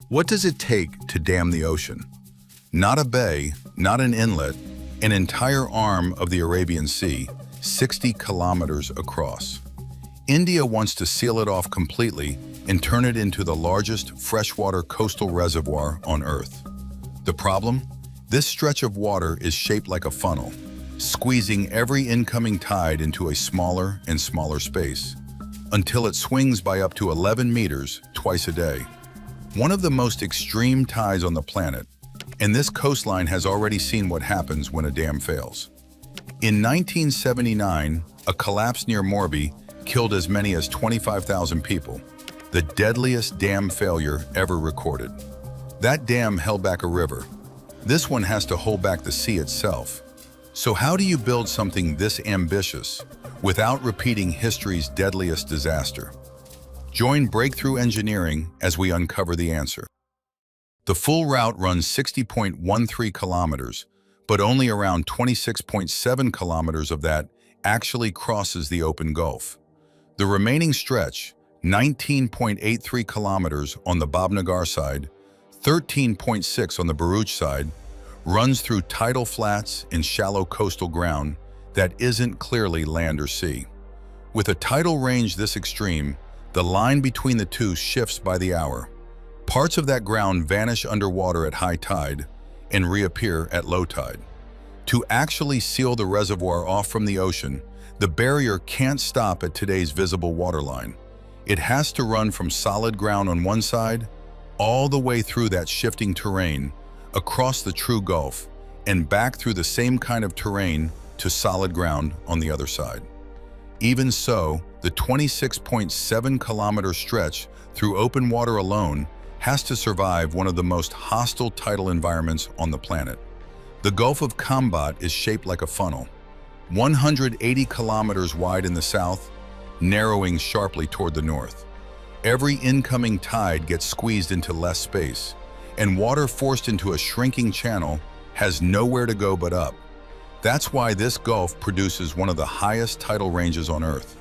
What does it take to dam the ocean? Not a bay, not an inlet, an entire arm of the Arabian Sea, 60 kilometers across. India wants to seal it off completely and turn it into the largest freshwater coastal reservoir on Earth. The problem? This stretch of water is shaped like a funnel, squeezing every incoming tide into a smaller and smaller space, until it swings by up to 11 meters twice a day. One of the most extreme tides on the planet, and this coastline has already seen what happens when a dam fails. In 1979, a collapse near Morbi killed as many as 25,000 people, the deadliest dam failure ever recorded. That dam held back a river. This one has to hold back the sea itself. So how do you build something this ambitious without repeating history's deadliest disaster? Join Breakthrough Engineering as we uncover the answer. The full route runs 60.13 kilometers, but only around 26.7 kilometers of that actually crosses the open Gulf. The remaining stretch, 19.83 kilometers on the Bhavnagar side, 13.6 on the Bharuch side, runs through tidal flats and shallow coastal ground that isn't clearly land or sea. With a tidal range this extreme, the line between the two shifts by the hour. Parts of that ground vanish underwater at high tide and reappear at low tide. To actually seal the reservoir off from the ocean, the barrier can't stop at today's visible waterline. It has to run from solid ground on one side, all the way through that shifting terrain, across the true Gulf, and back through the same kind of terrain to solid ground on the other side. Even so, the 26.7 kilometer stretch through open water alone has to survive one of the most hostile tidal environments on the planet. The Gulf of Khambat is shaped like a funnel, 180 kilometers wide in the south, narrowing sharply toward the north. Every incoming tide gets squeezed into less space, and water forced into a shrinking channel has nowhere to go but up. That's why this gulf produces one of the highest tidal ranges on Earth,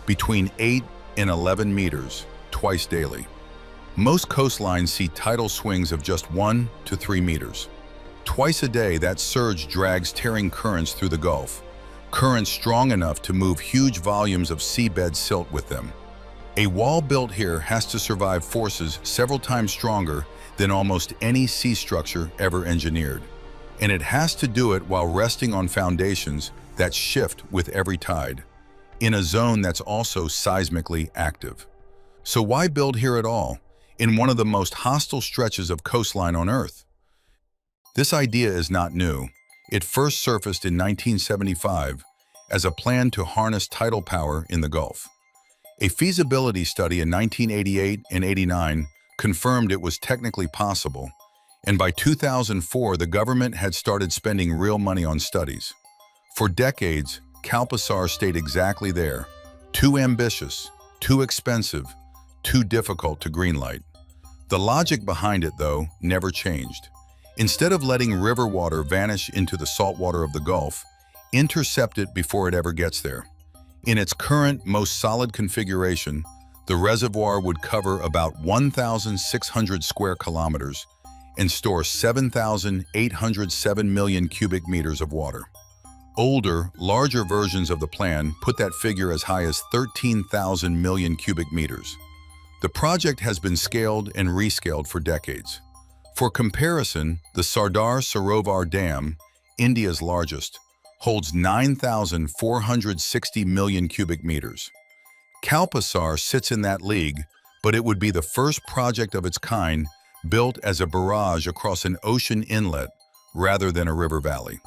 between 8 and 11 meters, twice daily. Most coastlines see tidal swings of just 1 to 3 meters. Twice a day, that surge drags tearing currents through the Gulf, currents strong enough to move huge volumes of seabed silt with them. A wall built here has to survive forces several times stronger than almost any sea structure ever engineered. And it has to do it while resting on foundations that shift with every tide, in a zone that's also seismically active. So why build here at all, in one of the most hostile stretches of coastline on Earth? This idea is not new. It first surfaced in 1975 as a plan to harness tidal power in the Gulf. A feasibility study in 1988 and 89 confirmed it was technically possible, and by 2004 the government had started spending real money on studies. For decades, Kalpasar stayed exactly there, too ambitious, too expensive, too difficult to greenlight. The logic behind it, though, never changed. Instead of letting river water vanish into the salt water of the Gulf, intercept it before it ever gets there. In its current, most solid configuration, the reservoir would cover about 1,600 square kilometers and store 7,807 million cubic meters of water. Older, larger versions of the plan put that figure as high as 13,000 million cubic meters. The project has been scaled and rescaled for decades. For comparison, the Sardar Sarovar Dam, India's largest, holds 9,460 million cubic meters. Kalpasar sits in that league, but it would be the first project of its kind built as a barrage across an ocean inlet rather than a river valley.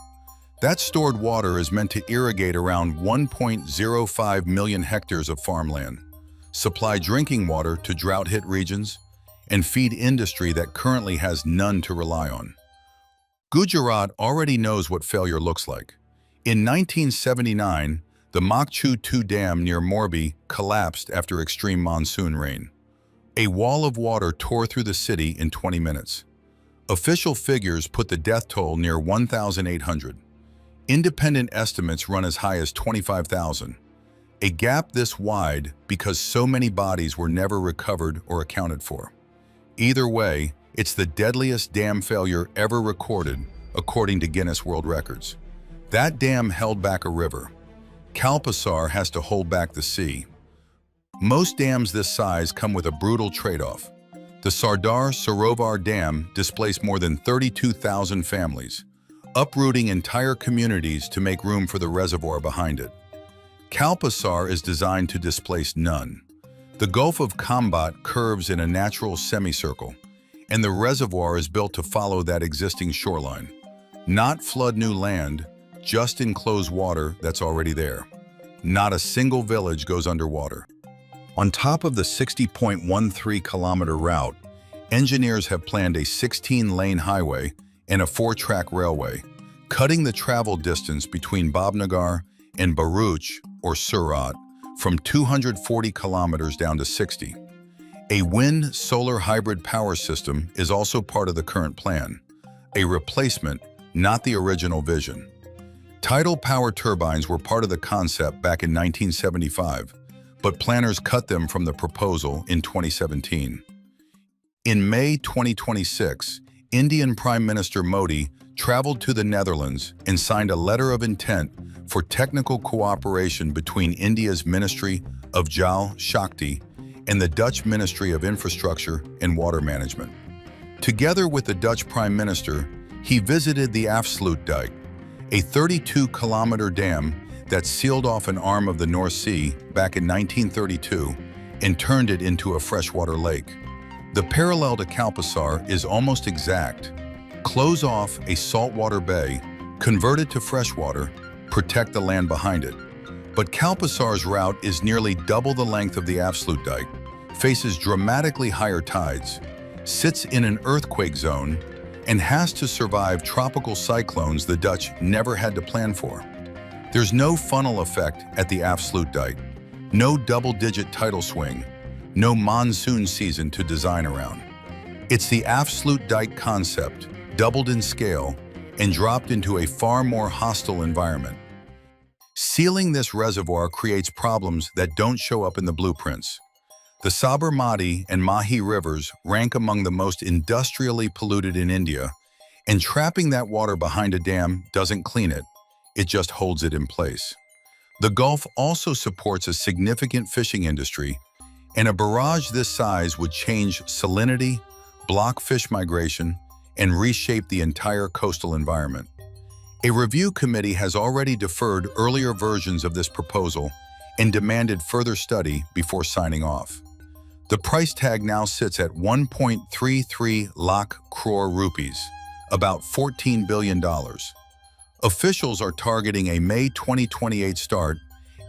That stored water is meant to irrigate around 1.05 million hectares of farmland, supply drinking water to drought-hit regions, and feed industry that currently has none to rely on. Gujarat already knows what failure looks like. In 1979, the Makchu 2 Dam near Morbi collapsed after extreme monsoon rain. A wall of water tore through the city in 20 minutes. Official figures put the death toll near 1,800. Independent estimates run as high as 25,000. A gap this wide because so many bodies were never recovered or accounted for. Either way, It's the deadliest dam failure ever recorded, according to Guinness World Records. That dam held back a river. Kalpasar has to hold back the sea. Most dams this size come with a brutal trade-off. The Sardar Sarovar Dam displaced more than 32,000 families, uprooting entire communities to make room for the reservoir behind it. Kalpasar is designed to displace none. The Gulf of Kambat curves in a natural semicircle, and the reservoir is built to follow that existing shoreline. Not flood new land, just enclose water that's already there. Not a single village goes underwater. On top of the 60.13-kilometer route, engineers have planned a 16-lane highway and a 4-track railway, cutting the travel distance between Bhavnagar and Bharuch, or Surat, from 240 kilometers down to 60. A wind-solar hybrid power system is also part of the current plan, a replacement, not the original vision. Tidal power turbines were part of the concept back in 1975, but planners cut them from the proposal in 2017. In May 2026, Indian Prime Minister Modi traveled to the Netherlands and signed a letter of intent for technical cooperation between India's Ministry of Jal Shakti and the Dutch Ministry of Infrastructure and Water Management. Together with the Dutch Prime Minister, he visited the Afsluitdijk, a 32-kilometer dam that sealed off an arm of the North Sea back in 1932 and turned it into a freshwater lake. The parallel to Kalpasar is almost exact. Close off a saltwater bay, convert it to freshwater, protect the land behind it. But Kalpasar's route is nearly double the length of the Afsluitdijk, faces dramatically higher tides, sits in an earthquake zone, and has to survive tropical cyclones the Dutch never had to plan for. There's no funnel effect at the Afsluitdijk, no double-digit tidal swing, no monsoon season to design around. It's the Afsluitdijk concept, doubled in scale and dropped into a far more hostile environment. Sealing this reservoir creates problems that don't show up in the blueprints. The Sabarmati and Mahi rivers rank among the most industrially polluted in India, and trapping that water behind a dam doesn't clean it, it just holds it in place. The Gulf also supports a significant fishing industry, and a barrage this size would change salinity, block fish migration, and reshape the entire coastal environment. A review committee has already deferred earlier versions of this proposal and demanded further study before signing off. The price tag now sits at 1.33 lakh crore rupees, about $14 billion. Officials are targeting a May 2028 start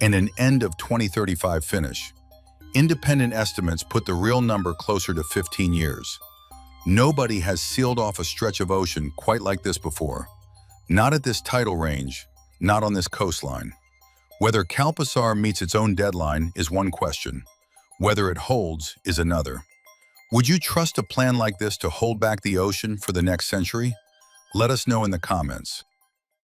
and an end of 2035 finish. Independent estimates put the real number closer to 15 years. Nobody has sealed off a stretch of ocean quite like this before. Not at this tidal range, not on this coastline. Whether Kalpasar meets its own deadline is one question. Whether it holds is another. Would you trust a plan like this to hold back the ocean for the next century? Let us know in the comments.